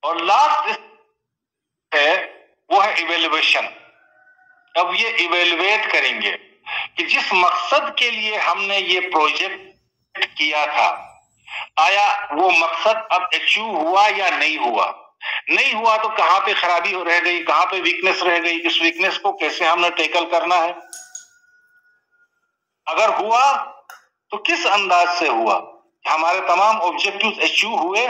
और लास्ट है वो है इवेल्युएशन। अब ये इवेल्युएट करेंगे कि जिस मकसद के लिए हमने ये प्रोजेक्ट किया था, आया वो मकसद अब अचीव हुआ या नहीं हुआ। नहीं हुआ तो कहां पे खराबी रह गई, कहां पे वीकनेस रह गई, इस वीकनेस को कैसे हमने टैकल करना है। अगर हुआ तो किस अंदाज से हुआ, हमारे तमाम ऑब्जेक्टिव्स अचीव हुए,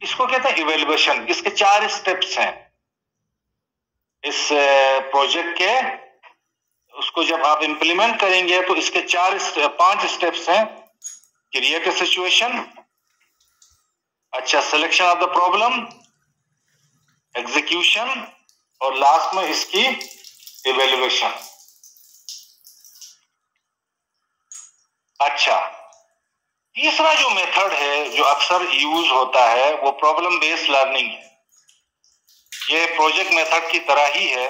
इसको कहते हैं इवेल्युएशन। इसके 4 स्टेप्स हैं इस प्रोजेक्ट के। उसको जब आप इंप्लीमेंट करेंगे तो इसके 5 स्टेप्स हैं। क्रिएट अ सिचुएशन, अच्छा selection of the problem, execution और लास्ट में इसकी इवेल्युएशन। अच्छा, तीसरा जो मेथड है जो अक्सर यूज होता है वो प्रॉब्लम बेस्ड लर्निंग है। ये प्रोजेक्ट मेथड की तरह ही है।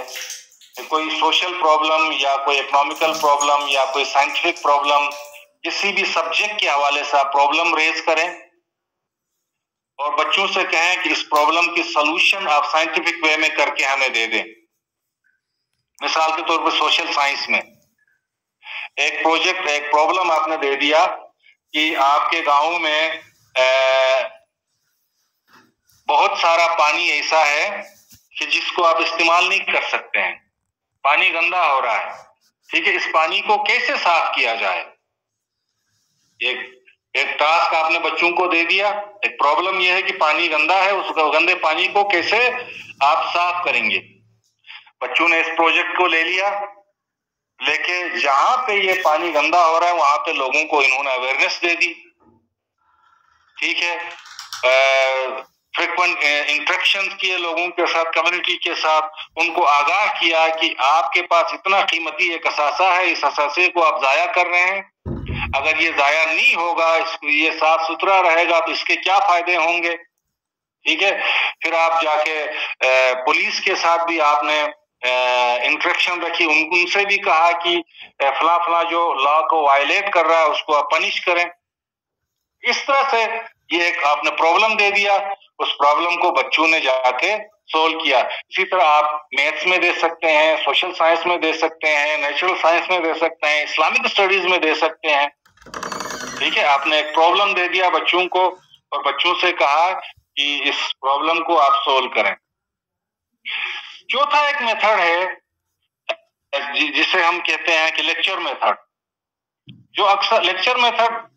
कोई सोशल प्रॉब्लम या कोई इकोनॉमिकल प्रॉब्लम या कोई साइंटिफिक प्रॉब्लम, किसी भी सब्जेक्ट के हवाले से आप प्रॉब्लम रेज करें और बच्चों से कहें कि इस प्रॉब्लम की सॉल्यूशन आप साइंटिफिक वे में करके हमें दे दें। मिसाल के तौर पर सोशल साइंस में एक प्रॉब्लम आपने दे दिया कि आपके गांव में बहुत सारा पानी ऐसा है कि जिसको आप इस्तेमाल नहीं कर सकते हैं, पानी गंदा हो रहा है। ठीक है, इस पानी को कैसे साफ किया जाए। एक टास्क आपने बच्चों को दे दिया। एक प्रॉब्लम यह है कि पानी गंदा है, उस गंदे पानी को कैसे आप साफ करेंगे। बच्चों ने इस प्रोजेक्ट को ले लिया, लेके जहां पे ये पानी गंदा हो रहा है वहां पे लोगों को इन्होंने अवेयरनेस दे दी। ठीक है, फ्रिक्वेंट इंटरेक्शन किए लोगों के साथ, कम्युनिटी के साथ, उनको आगाह किया कि आपके पास इतना कीमती एक असासा है, इस असासे को आप जाया कर रहे हैं। अगर ये जाया नहीं होगा, ये साफ सुथरा रहेगा तो इसके क्या फायदे होंगे। ठीक है, फिर आप जाके पुलिस के साथ भी आपने इंटरेक्शन रखी, उनसे भी कहा कि फला फला जो लॉ को वायलेट कर रहा है उसको आप पनिश करें। इस तरह से ये एक आपने प्रॉब्लम दे दिया, उस प्रॉब्लम को बच्चों ने जाके सोल्व किया। इसी तरह आप मैथ्स में दे सकते हैं, सोशल साइंस में दे सकते हैं, नेचुरल साइंस में दे सकते हैं, इस्लामिक स्टडीज में दे सकते हैं। ठीक है, आपने एक प्रॉब्लम दे दिया बच्चों को और बच्चों से कहा कि इस प्रॉब्लम को आप सोल्व करें। चौथा एक मेथड है जिसे हम कहते हैं कि लेक्चर मेथड। जो अक्सर लेक्चर मेथड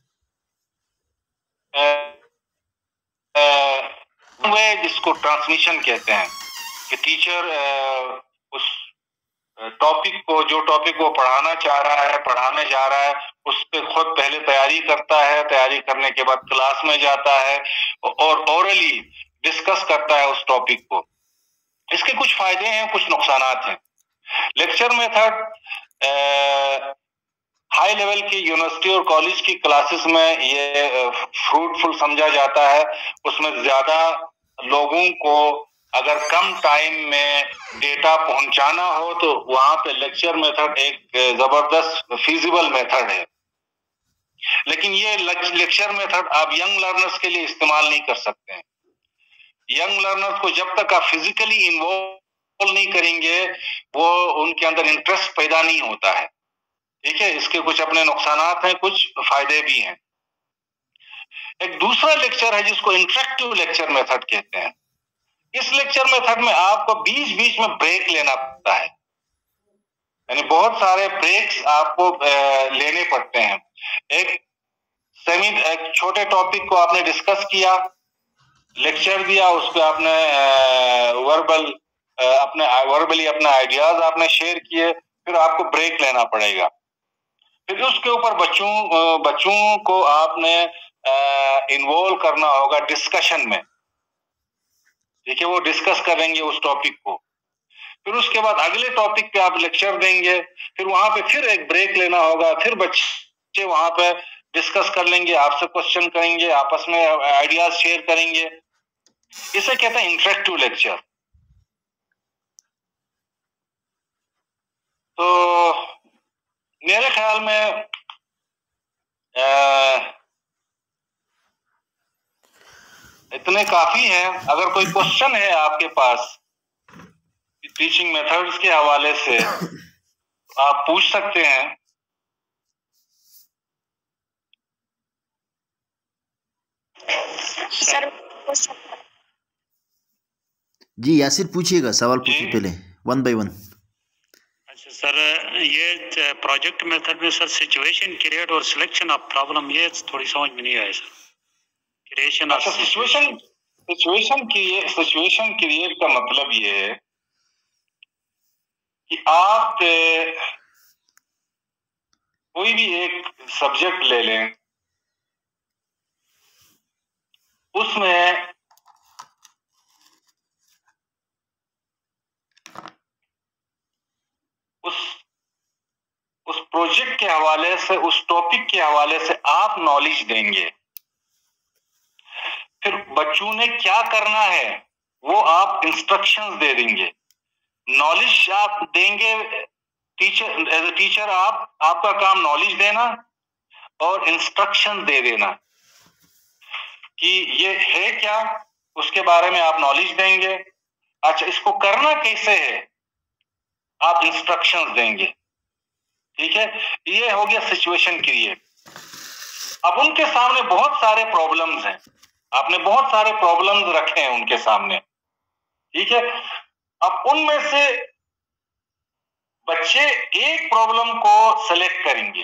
वे जिसको ट्रांसमिशन कहते हैं कि टीचर उस टॉपिक को, जो टॉपिक वो पढ़ाना चाह रहा है, पढ़ाने जा रहा है, उस पर खुद पहले तैयारी करता है, तैयारी करने के बाद क्लास में जाता है और ओरली डिस्कस करता है उस टॉपिक को। इसके कुछ फायदे हैं, कुछ नुकसानात हैं। लेक्चर मेथड हाई लेवल की यूनिवर्सिटी और कॉलेज की क्लासेस में ये फ्रूटफुल समझा जाता है। उसमें ज्यादा लोगों को अगर कम टाइम में डेटा पहुंचाना हो तो वहां पे लेक्चर मेथड एक जबरदस्त फीजिबल मेथड है। लेकिन ये लेक्चर मेथड आप यंग लर्नर्स के लिए इस्तेमाल नहीं कर सकते हैं। यंग लर्नर्स को जब तक आप फिजिकली इन्वॉल्व नहीं करेंगे, वो उनके अंदर इंटरेस्ट पैदा नहीं होता है। ठीक है, इसके कुछ अपने नुकसानात हैं, कुछ फायदे भी हैं। एक दूसरा लेक्चर है जिसको इंटरेक्टिव लेक्चर मेथड कहते हैं। इस लेक्चर मेथड में आपको बीच बीच में ब्रेक लेना पड़ता है, यानी बहुत सारे ब्रेक्स आपको लेने पड़ते हैं। एक छोटे टॉपिक को आपने डिस्कस किया, लेक्चर दिया, उस पर आपने वर्बली अपने आइडियाज आपने शेयर किए, फिर आपको ब्रेक लेना पड़ेगा। फिर उसके ऊपर बच्चों को आपने इन्वॉल्व करना होगा डिस्कशन में। ठीक है, वो डिस्कस करेंगे उस टॉपिक को, फिर उसके बाद अगले टॉपिक पे आप लेक्चर देंगे, फिर वहां पे फिर एक ब्रेक लेना होगा, फिर बच्चे वहां पे डिस्कस कर लेंगे, आपसे क्वेश्चन करेंगे, आपस में आइडियाज शेयर करेंगे। इसे कहते हैं इंटरेक्टिव लेक्चर। तो मेरे ख्याल में इतने काफी हैं। अगर कोई क्वेश्चन है आपके पास टीचिंग मेथड्स के हवाले से आप पूछ सकते हैं। सर जी यासिर पूछिएगा, सवाल पूछिए पहले, 1 by 1। अच्छा सर, ये प्रोजेक्ट मेथड में सर सिचुएशन क्रिएट और सिलेक्शन ऑफ प्रॉब्लम, ये थोड़ी समझ में नहीं आया sir. Creation of situation create का मतलब ये है कि आप कोई भी एक सब्जेक्ट ले लें, उसमें उस प्रोजेक्ट के हवाले से, उस टॉपिक के हवाले से आप नॉलेज देंगे। फिर बच्चों ने क्या करना है वो आप इंस्ट्रक्शंस दे देंगे। नॉलेज आप देंगे, टीचर एज ए टीचर आपका काम नॉलेज देना और इंस्ट्रक्शन दे देना कि ये है क्या, उसके बारे में आप नॉलेज देंगे। अच्छा, इसको करना कैसे है आप इंस्ट्रक्शंस देंगे। ठीक है, ये हो गया सिचुएशन क्रिएट। अब उनके सामने बहुत सारे प्रॉब्लम्स हैं, आपने बहुत सारे प्रॉब्लम्स रखे हैं उनके सामने। ठीक है, अब उनमें से बच्चे एक प्रॉब्लम को सेलेक्ट करेंगे।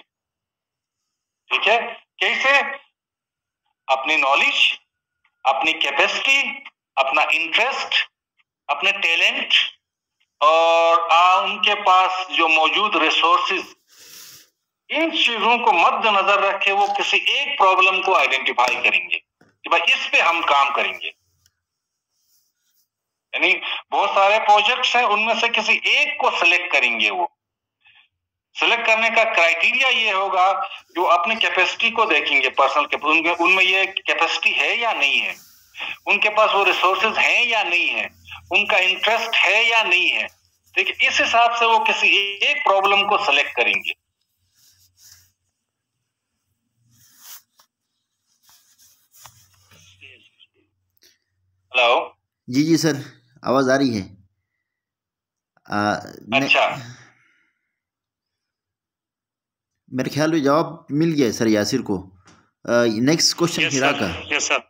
ठीक है, कैसे? अपनी नॉलेज, अपनी कैपेसिटी, अपना इंटरेस्ट, अपने टैलेंट और उनके पास जो मौजूद रिसोर्सेज, इन चीजों को मद्देनजर रखे वो किसी एक प्रॉब्लम को आइडेंटिफाई करेंगे कि भाई इस पे हम काम करेंगे। यानी बहुत सारे प्रोजेक्ट्स हैं, उनमें से किसी एक को सिलेक्ट करेंगे। वो सिलेक्ट करने का क्राइटेरिया ये होगा जो अपनी कैपेसिटी को देखेंगे, पर्सनल उनमें ये कैपेसिटी है या नहीं है, उनके पास वो रिसोर्सेज हैं या नहीं है, उनका इंटरेस्ट है या नहीं है। ठीक है, इस हिसाब से वो किसी एक प्रॉब्लम को सिलेक्ट करेंगे। हेलो जी जी सर, आवाज आ रही है। अच्छा, मेरे ख्याल में जवाब मिल गया सर यासिर को। नेक्स्ट क्वेश्चन हिरा का। Yes sir.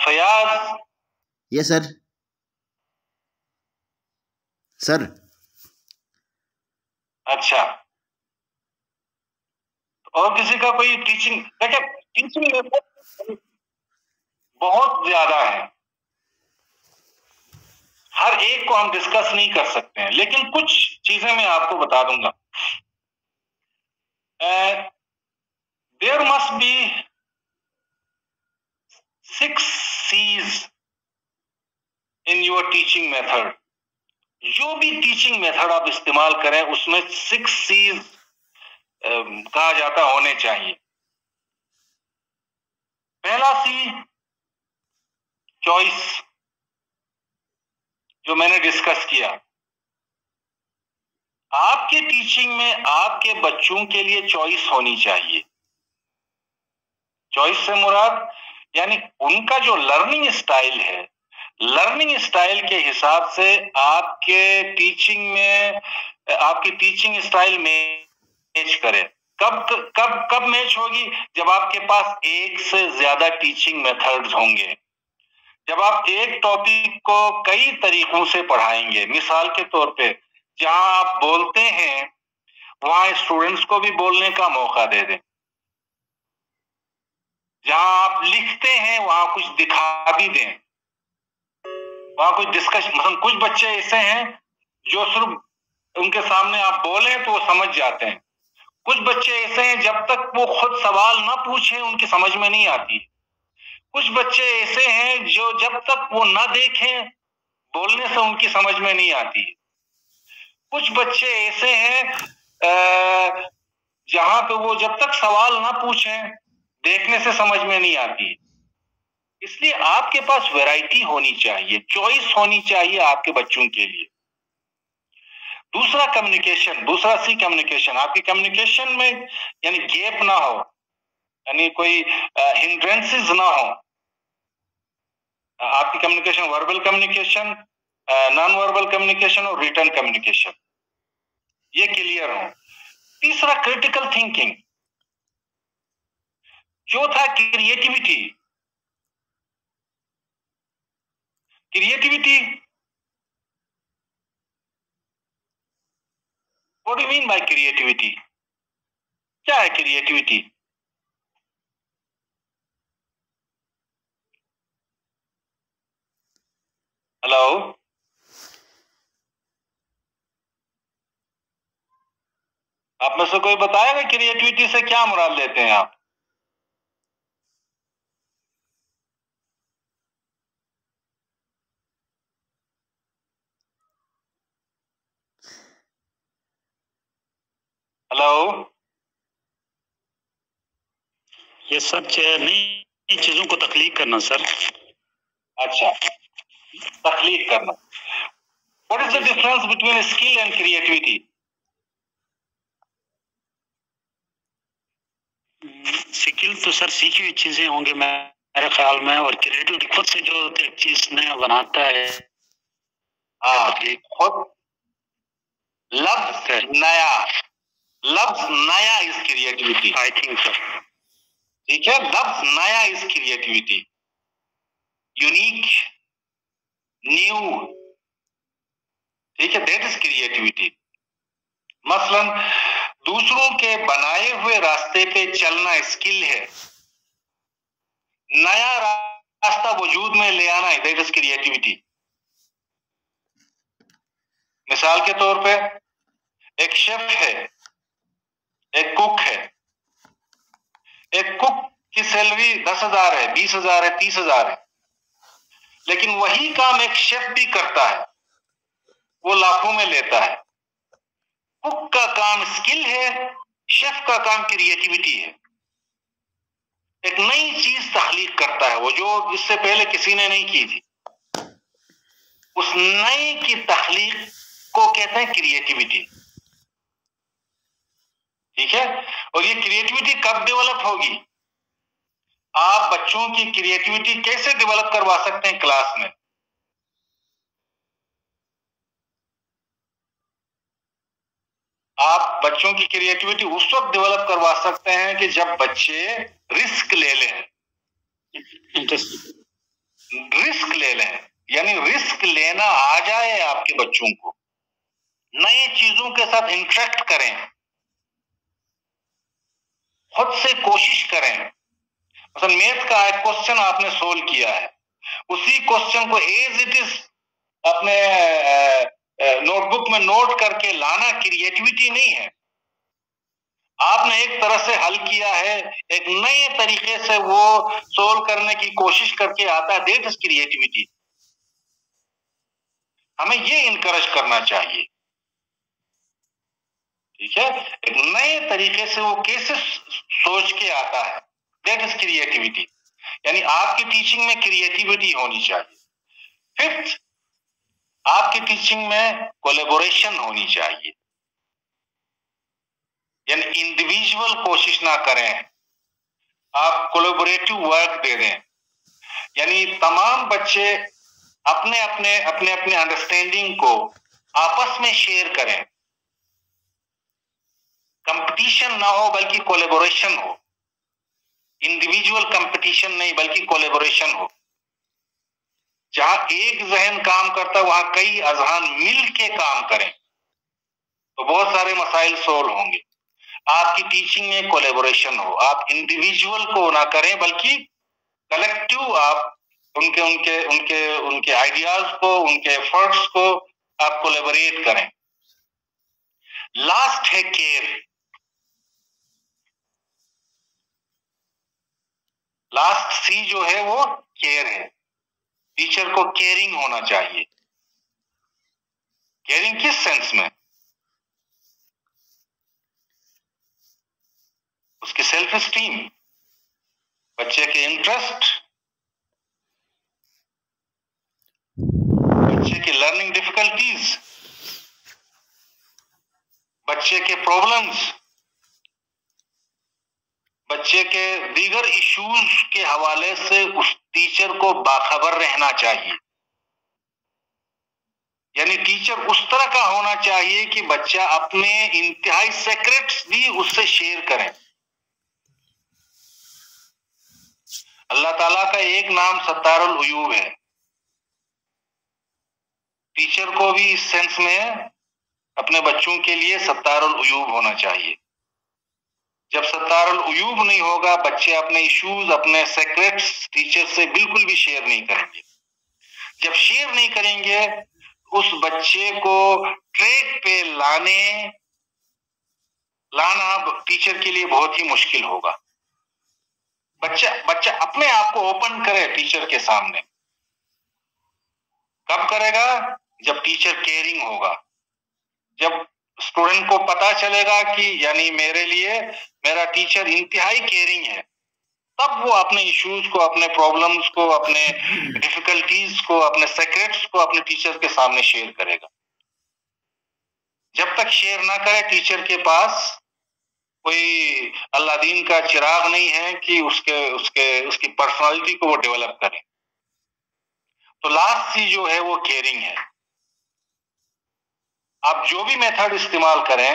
Fayaz. Yes sir. Sir अच्छा, और किसी का कोई टीचिंग, देखिए टीचिंग मेथड बहुत ज्यादा है, हर एक को हम डिस्कस नहीं कर सकते हैं, लेकिन कुछ चीजें मैं आपको बता दूंगा। There must be 6 C's in your teaching method. जो भी टीचिंग मेथड आप इस्तेमाल करें उसमें 6 C's कहा जाता होने चाहिए। पहला सी चॉइस, जो मैंने डिस्कस किया। आपके टीचिंग में आपके बच्चों के लिए चॉइस होनी चाहिए। चॉइस से मुराद यानी उनका जो लर्निंग स्टाइल है, लर्निंग स्टाइल के हिसाब से आपके टीचिंग में, आपकी टीचिंग स्टाइल मैच करे। कब कब कब मैच होगी? जब आपके पास एक से ज्यादा टीचिंग मेथड्स होंगे, जब आप एक टॉपिक को कई तरीकों से पढ़ाएंगे। मिसाल के तौर पे जहां आप बोलते हैं वहां स्टूडेंट्स को भी बोलने का मौका दे दें, जहां आप लिखते हैं वहां कुछ दिखा भी दें, वहां कुछ डिस्कशन। मतलब कुछ बच्चे ऐसे हैं जो सिर्फ उनके सामने आप बोले तो वो समझ जाते हैं। कुछ बच्चे ऐसे हैं जब तक वो खुद सवाल ना पूछे उनकी समझ में नहीं आती। कुछ बच्चे ऐसे हैं जो जब तक वो ना देखें बोलने से उनकी समझ में नहीं आती। कुछ बच्चे ऐसे हैं जहां पे वो जब तक सवाल ना पूछें देखने से समझ में नहीं आती। इसलिए आपके पास वैरायटी होनी चाहिए, चॉइस होनी चाहिए आपके बच्चों के लिए। दूसरा कम्युनिकेशन, दूसरा सी कम्युनिकेशन। आपकी कम्युनिकेशन में यानी गैप ना हो, यानी कोई हिंड्रेंसेस ना हो आपकी communication, verbal communication, non verbal communication और रिटर्न कम्युनिकेशन, ये क्लियर हो। तीसरा क्रिटिकल थिंकिंग, चौथा creativity. Creativity, what do you mean by creativity? क्या है क्रिएटिविटी? हेलो, आप में से कोई बताएगा क्रिएटिविटी से क्या मुराद लेते हैं आप? हेलो, ये सर नई चीजों को तख्लीक करना सर। अच्छा, तख्लीक करना। What is the difference between skill and creativity? Skill तो सर सीखी हुई चीजें होंगे मेरे ख्याल में, और क्रिएटिविटी खुद से जो चीज नया बनाता है। हाँ, खुद लफ्ज नया, लफ्ज नया is creativity. I think sir, ठीक है, लफ्ज नया इज क्रिएटिविटी, यूनिक, न्यू, ठीक है, दैट इज क्रिएटिविटी। मसलन दूसरों के बनाए हुए रास्ते पे चलना स्किल है, नया रास्ता वजूद में ले आना, दैट इज क्रिएटिविटी। मिसाल के तौर पे एक शेफ है, एक कुक है। एक कुक की सैलरी 10,000 है, 20,000 है, 30,000 है, लेकिन वही काम एक शेफ भी करता है, वो लाखों में लेता है। कुक का काम स्किल है, शेफ का काम क्रिएटिविटी है। एक नई चीज तख्लीक करता है वो, जो इससे पहले किसी ने नहीं की थी। उस नई की तख्लीक को कहते हैं क्रिएटिविटी। ठीक है, और ये क्रिएटिविटी कब डेवलप होगी? आप बच्चों की क्रिएटिविटी कैसे डेवलप करवा सकते हैं क्लास में? आप बच्चों की क्रिएटिविटी उस वक्त डेवलप करवा सकते हैं कि जब बच्चे रिस्क ले लें। रिस्क ले लें, यानी रिस्क लेना आ जाए आपके बच्चों को, नए चीजों के साथ इंटरेक्ट करें, खुद से कोशिश करें। मतलब मैथ का एक क्वेश्चन आपने सोल्व किया है, उसी क्वेश्चन को एज इट इज अपने नोटबुक में नोट करके लाना क्रिएटिविटी नहीं है। आपने एक तरह से हल किया है, एक नए तरीके से वो सोल्व करने की कोशिश करके आता है, दैट इज क्रिएटिविटी। हमें ये इनकरेज करना चाहिए। ठीक है, एक नए तरीके से वो कैसे सोच के आता है, दैट इज क्रिएटिविटी। यानी आपकी टीचिंग में क्रिएटिविटी होनी चाहिए। फिफ्थ, आपकी टीचिंग में कोलैबोरेशन होनी चाहिए, यानी इंडिविजुअल कोशिश ना करें, आप कोलैबोरेटिव वर्क दे दें। यानी तमाम बच्चे अपने अपने अपने अपने अंडरस्टैंडिंग को आपस में शेयर करें। कंपटीशन ना हो बल्कि कोलैबोरेशन हो, इंडिविजुअल कंपटीशन नहीं बल्कि कोलैबोरेशन हो। जहां एक जहन काम करता है वहां कई अजहान मिल के काम करें तो बहुत सारे मसाइल सोल्व होंगे। आपकी टीचिंग में कोलैबोरेशन हो, आप इंडिविजुअल को ना करें बल्कि कलेक्टिव, आप उनके उनके उनके उनके आइडियाज को, उनके एफर्ट्स को आप कोलैबोरेट करें। लास्ट है केयर। लास्ट सी जो है वो केयर है। टीचर को केयरिंग होना चाहिए। केयरिंग किस सेंस में? उसकी सेल्फ एस्टीम, बच्चे के इंटरेस्ट, बच्चे की लर्निंग डिफिकल्टीज, बच्चे के प्रॉब्लम्स, बच्चे के दीगर इश्यूज के हवाले से उस टीचर को बाखबर रहना चाहिए। यानी टीचर उस तरह का होना चाहिए कि बच्चा अपने इंतहाई सीक्रेट्स भी उससे शेयर करें। अल्लाह ताला का एक नाम सत्तारुल उयूब है। टीचर को भी इस सेंस में अपने बच्चों के लिए सत्तारुल उयूब होना चाहिए। जब सत्तारुल उयूब नहीं होगा, बच्चे अपने इश्यूज, अपने सीक्रेट्स टीचर से बिल्कुल भी शेयर नहीं करेंगे। जब शेयर नहीं करेंगे, उस बच्चे को ट्रैक पे लाना टीचर के लिए बहुत ही मुश्किल होगा। बच्चा अपने आप को ओपन करे टीचर के सामने। कब करेगा? जब टीचर केयरिंग होगा, जब स्टूडेंट को पता चलेगा कि यानी मेरे लिए मेरा टीचर इंतहाई केयरिंग है, तब वो अपने इश्यूज को, अपने प्रॉब्लम्स को, अपने डिफिकल्टीज को, अपने सीक्रेट्स को अपने टीचर के सामने शेयर करेगा। जब तक शेयर ना करे टीचर के पास कोई अल्लादीन का चिराग नहीं है कि उसकी पर्सनालिटी को वो डेवलप करे। तो लास्ट चीज जो है वो केयरिंग है। आप जो भी मेथड इस्तेमाल करें,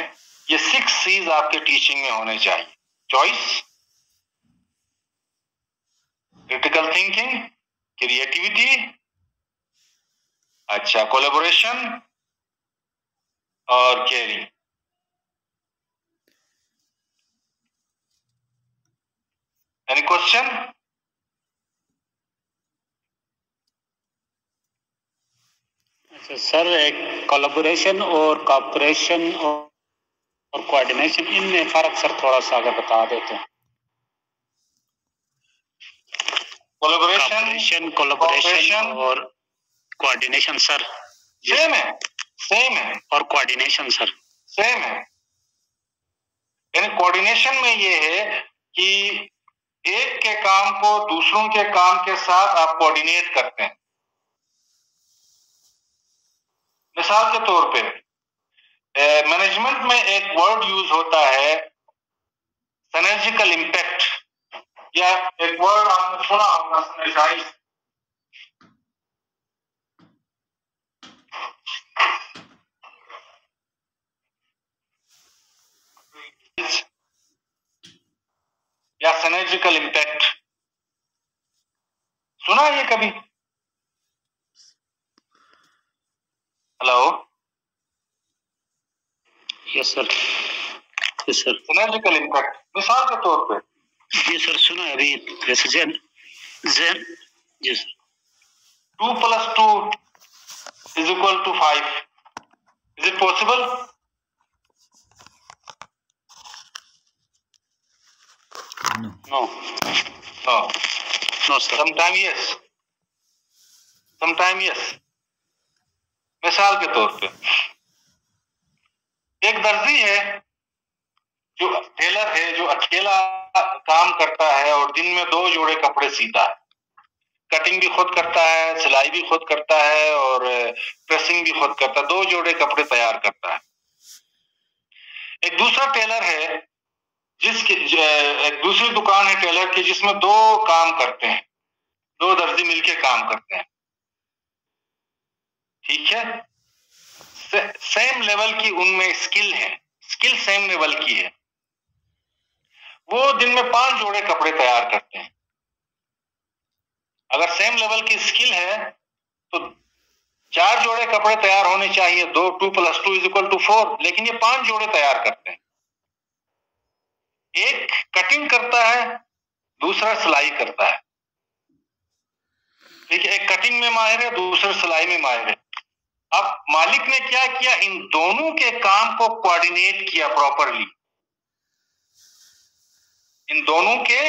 ये 6 C's आपके टीचिंग में होने चाहिए। चॉइस, क्रिटिकल थिंकिंग, क्रिएटिविटी, अच्छा कोलैबोरेशन और केयरिंग। Any question? अच्छा सर, एक कोलैबोरेशन और कॉपरेशन और कोऑर्डिनेशन, इनमें फर्क सर थोड़ा सा अगर बता देते हैं। कोलैबोरेशन और कोऑर्डिनेशन सर सेम है और कोऑर्डिनेशन सर सेम है। यानी कोऑर्डिनेशन में ये है कि एक के काम को दूसरों के काम के साथ आप कोऑर्डिनेट करते हैं। मिसाल के तौर पे मैनेजमेंट में एक वर्ड यूज होता है सिनर्जिकल इम्पैक्ट, या एक वर्ड आपने सुना होगा सिनर्जाइज। या सिनर्जिकल इम्पैक्ट सुना है ये कभी? Hello? Yes sir, yes sir. Synergical impact मिसाल के तौर पे जी सर सुना है अभी, जैसे जेन जी sir. 2 + 2 = 5। Is it possible? No, sir. Sometime yes. मिसाल के तौर पे एक दर्जी है, जो टेलर है, जो अकेला काम करता है और दिन में 2 जोड़े कपड़े सीता है। कटिंग भी खुद करता है, सिलाई भी खुद करता है और प्रेसिंग भी खुद करता है। 2 जोड़े कपड़े तैयार करता है। एक दूसरा टेलर है एक दूसरी दुकान है टेलर की, जिसमें 2 काम करते हैं, 2 दर्जी मिलके काम करते हैं। ठीक है, सेम लेवल की उनमें स्किल है, स्किल सेम लेवल की है। वो दिन में 5 जोड़े कपड़े तैयार करते हैं। अगर सेम लेवल की स्किल है तो 4 जोड़े कपड़े तैयार होने चाहिए, 2 + 2 = 4, लेकिन ये 5 जोड़े तैयार करते हैं। एक कटिंग करता है, दूसरा सिलाई करता है। ठीक है, एक कटिंग में माहिर है, दूसरा सिलाई में माहिर है। अब मालिक ने क्या किया, इन दोनों के काम को कोऑर्डिनेट किया प्रॉपरली। इन दोनों के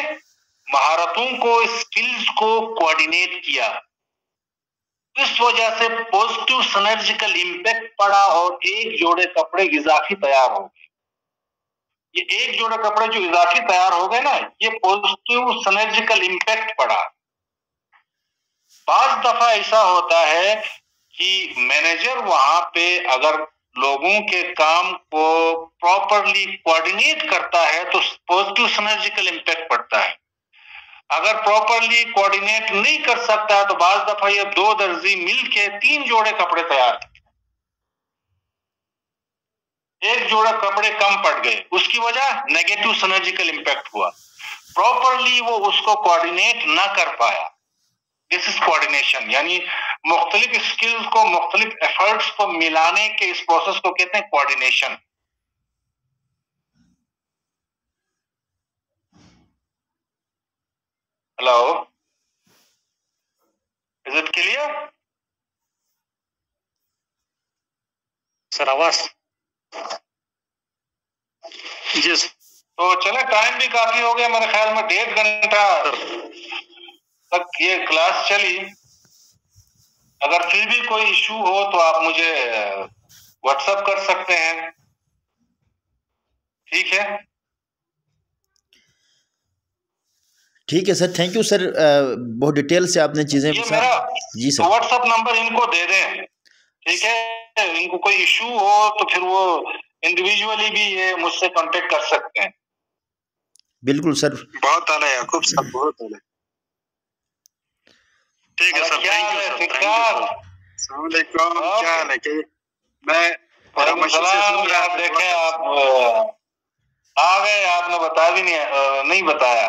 महारतों को, स्किल्स को कोऑर्डिनेट किया। इस वजह से पॉजिटिव सिनर्जिकल इम्पैक्ट पड़ा और 1 जोड़े कपड़े इजाफी तैयार हो गए। ये 1 जोड़े कपड़े जो इजाफी तैयार हो गए ना, ये पॉजिटिव सिनर्जिकल इम्पैक्ट पड़ा। बाज दफा ऐसा होता है कि मैनेजर वहां पे अगर लोगों के काम को प्रॉपरली कोऑर्डिनेट करता है तो पॉजिटिव सिनर्जिकल इम्पैक्ट पड़ता है। अगर प्रॉपरली कोऑर्डिनेट नहीं कर सकता तो बाज दफा ये 2 दर्जी मिलके 3 जोड़े कपड़े तैयार, एक जोड़ा कपड़े कम पड़ गए, उसकी वजह नेगेटिव सिनर्जिकल इम्पैक्ट हुआ। प्रॉपरली वो उसको कोऑर्डिनेट ना कर पाया। दिस इज कोऑर्डिनेशन, यानी मुख्तलिफ स्किल्स को, मुख्तलिफ एफर्ट्स को मिलाने के इस प्रोसेस को कहते हैं coordination. Hello, is it clear? Sir आवाज जी। तो चले, टाइम भी काफी हो गया, मेरे ख्याल में 1.5 घंटा तक ये क्लास चली। अगर फिर भी कोई इशू हो तो आप मुझे व्हाट्सएप कर सकते हैं, ठीक है? ठीक है सर, थैंक यू सर, बहुत डिटेल से आपने चीजें। ये मेरा जी सर, व्हाट्सएप नंबर इनको दे दें, ठीक है? इनको कोई इशू हो तो फिर वो इंडिविजुअली भी ये मुझसे कांटेक्ट कर सकते हैं। बिल्कुल सर। बहुत आला याकूब साहब, बहुत आला। ठीक है सर, थैंक यू सर। अस्सलाम वालेकुम, क्या हाल है? मैं देखें आप आ गए, आपने बता भी नहीं बताया।